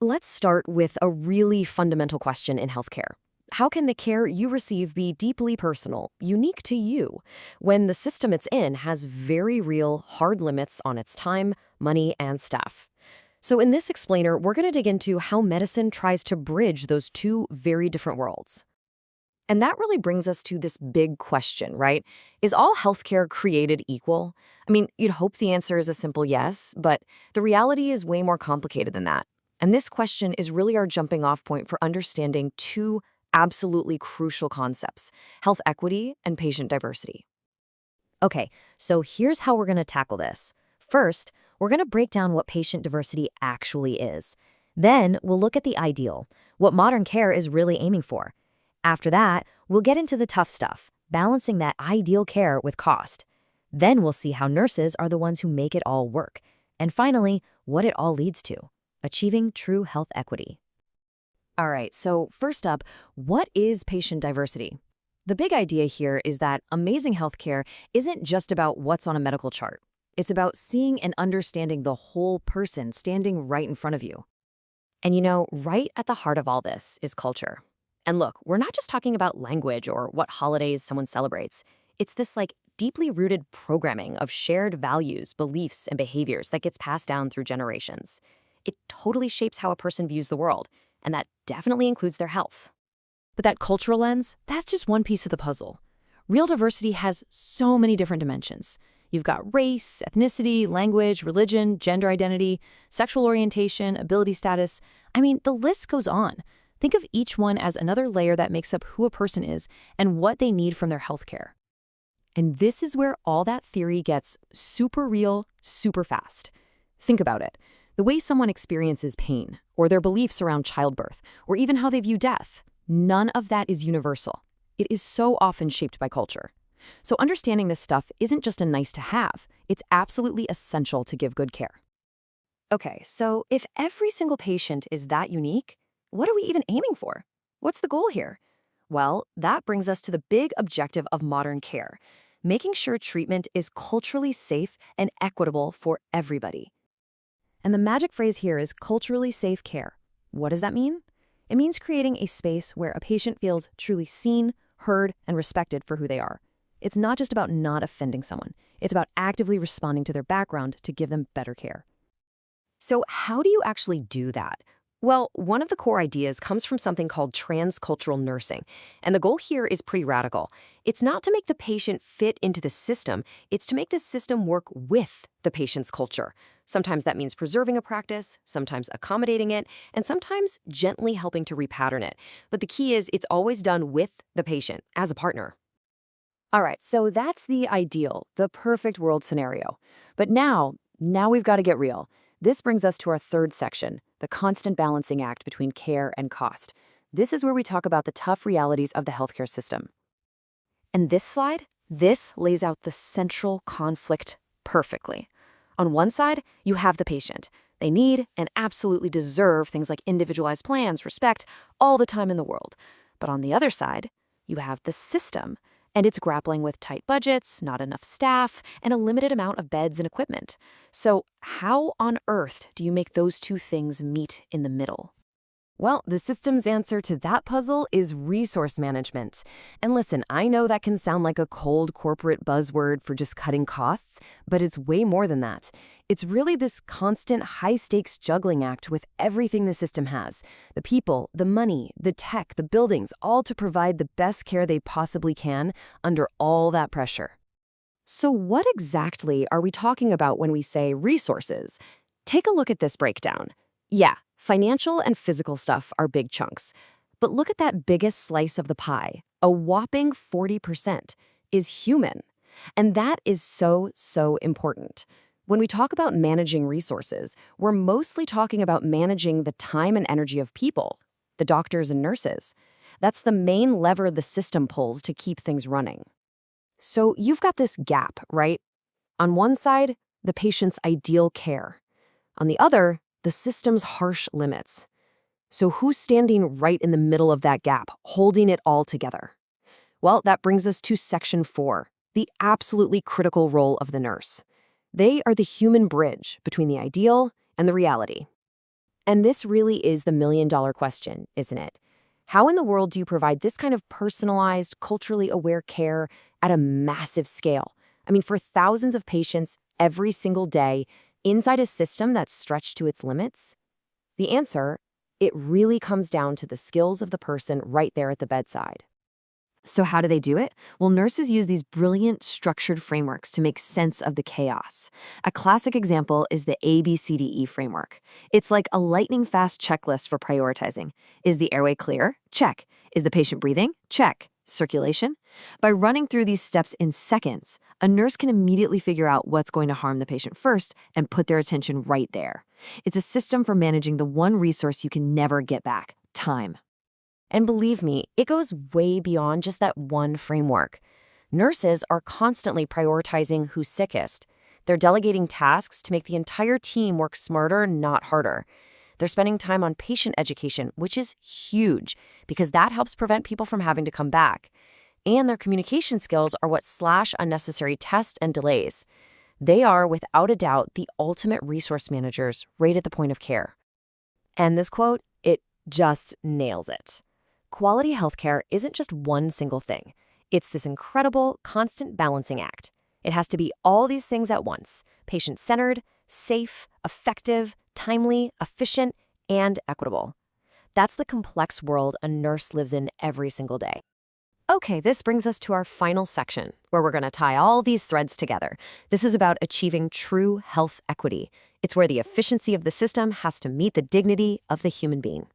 Let's start with a really fundamental question in healthcare. How can the care you receive be deeply personal, unique to you, when the system it's in has very real, hard limits on its time, money, and staff? So, in this explainer, we're going to dig into how medicine tries to bridge those two very different worlds. And that really brings us to this big question, right? Is all healthcare created equal? I mean, you'd hope the answer is a simple yes, but the reality is way more complicated than that. And this question is really our jumping off point for understanding two absolutely crucial concepts: health equity and patient diversity. Okay, so here's how we're going to tackle this. First, we're going to break down what patient diversity actually is. Then, we'll look at the ideal, what modern care is really aiming for. After that, we'll get into the tough stuff, balancing that ideal care with cost. Then we'll see how nurses are the ones who make it all work. And finally, what it all leads to: achieving true health equity. All right, so first up, what is patient diversity? The big idea here is that amazing healthcare isn't just about what's on a medical chart. It's about seeing and understanding the whole person standing right in front of you. And right at the heart of all this is culture. And look, we're not just talking about language or what holidays someone celebrates. It's this deeply rooted programming of shared values, beliefs, and behaviors that gets passed down through generations. It totally shapes how a person views the world, and that definitely includes their health. But that cultural lens, that's just one piece of the puzzle. Real diversity has so many different dimensions. You've got race, ethnicity, language, religion, gender identity, sexual orientation, ability status. I mean, the list goes on. Think of each one as another layer that makes up who a person is and what they need from their healthcare. And this is where all that theory gets super real, super fast. Think about it. The way someone experiences pain, or their beliefs around childbirth, or even how they view death, none of that is universal. It is so often shaped by culture. So understanding this stuff isn't just a nice to have, it's absolutely essential to give good care. Okay, so if every single patient is that unique, what are we even aiming for? What's the goal here? Well, that brings us to the big objective of modern care: making sure treatment is culturally safe and equitable for everybody. And the magic phrase here is culturally safe care. What does that mean? It means creating a space where a patient feels truly seen, heard, and respected for who they are. It's not just about not offending someone. It's about actively responding to their background to give them better care. So how do you actually do that? Well, one of the core ideas comes from something called transcultural nursing, and the goal here is pretty radical. It's not to make the patient fit into the system, it's to make the system work with the patient's culture. Sometimes that means preserving a practice, sometimes accommodating it, and sometimes gently helping to repattern it. But the key is it's always done with the patient, as a partner. All right, so that's the ideal, the perfect world scenario. But now we've got to get real. This brings us to our third section, the constant balancing act between care and cost. This is where we talk about the tough realities of the healthcare system. And this lays out the central conflict perfectly. On one side, you have the patient. They need and absolutely deserve things like individualized plans, respect, all the time in the world. But on the other side, you have the system, and it's grappling with tight budgets, not enough staff, and a limited amount of beds and equipment. So how on earth do you make those two things meet in the middle? Well, the system's answer to that puzzle is resource management. And listen, I know that can sound like a cold corporate buzzword for just cutting costs, but it's way more than that. It's really this constant high-stakes juggling act with everything the system has: the people, the money, the tech, the buildings, all to provide the best care they possibly can under all that pressure. So what exactly are we talking about when we say resources? Take a look at this breakdown. Yeah, financial and physical stuff are big chunks. But look at that biggest slice of the pie. A whopping 40% is human. And that is so, so important. When we talk about managing resources, we're mostly talking about managing the time and energy of people, the doctors and nurses. That's the main lever the system pulls to keep things running. So you've got this gap, right? On one side, the patient's ideal care. On the other, the system's harsh limits. So who's standing right in the middle of that gap, holding it all together? Well, that brings us to section 4, the absolutely critical role of the nurse. They are the human bridge between the ideal and the reality. And this really is the million-dollar question, isn't it? How in the world do you provide this kind of personalized, culturally aware care at a massive scale? I mean, for thousands of patients every single day, inside a system that's stretched to its limits? The answer, it really comes down to the skills of the person right there at the bedside. So how do they do it? Well, nurses use these brilliant, structured frameworks to make sense of the chaos. A classic example is the ABCDE framework. It's like a lightning-fast checklist for prioritizing. Is the airway clear? Check. Is the patient breathing? Check. Circulation? By running through these steps in seconds, a nurse can immediately figure out what's going to harm the patient first and put their attention right there. It's a system for managing the one resource you can never get back: time. And believe me, it goes way beyond just that one framework. Nurses are constantly prioritizing who's sickest. They're delegating tasks to make the entire team work smarter, not harder. They're spending time on patient education, which is huge because that helps prevent people from having to come back. And their communication skills are what slash unnecessary tests and delays. They are, without a doubt, the ultimate resource managers right at the point of care. And this quote, it just nails it. Quality healthcare isn't just one single thing. It's this incredible, constant balancing act. It has to be all these things at once: patient-centered, safe, effective, timely, efficient, and equitable. That's the complex world a nurse lives in every single day. Okay, this brings us to our final section, where we're going to tie all these threads together. This is about achieving true health equity. It's where the efficiency of the system has to meet the dignity of the human being.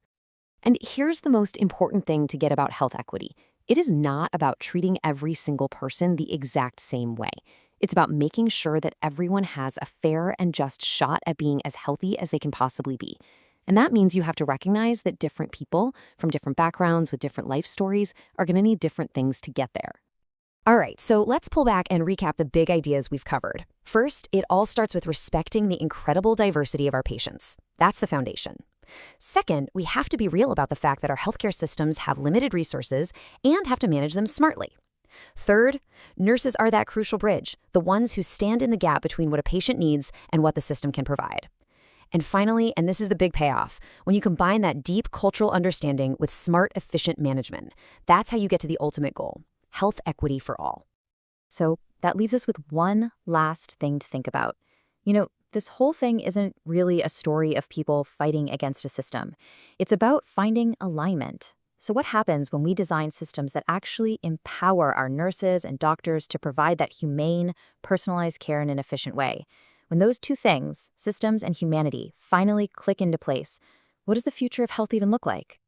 And here's the most important thing to get about health equity. It is not about treating every single person the exact same way. It's about making sure that everyone has a fair and just shot at being as healthy as they can possibly be. And that means you have to recognize that different people from different backgrounds with different life stories are going to need different things to get there. All right, so let's pull back and recap the big ideas we've covered. First, it all starts with respecting the incredible diversity of our patients. That's the foundation. Second, we have to be real about the fact that our healthcare systems have limited resources and have to manage them smartly. Third, nurses are that crucial bridge, the ones who stand in the gap between what a patient needs and what the system can provide. And finally, and this is the big payoff, when you combine that deep cultural understanding with smart, efficient management, that's how you get to the ultimate goal: health equity for all. So that leaves us with one last thing to think about. This whole thing isn't really a story of people fighting against a system. It's about finding alignment. So what happens when we design systems that actually empower our nurses and doctors to provide that humane, personalized care in an efficient way? When those two things, systems and humanity, finally click into place, what does the future of health even look like?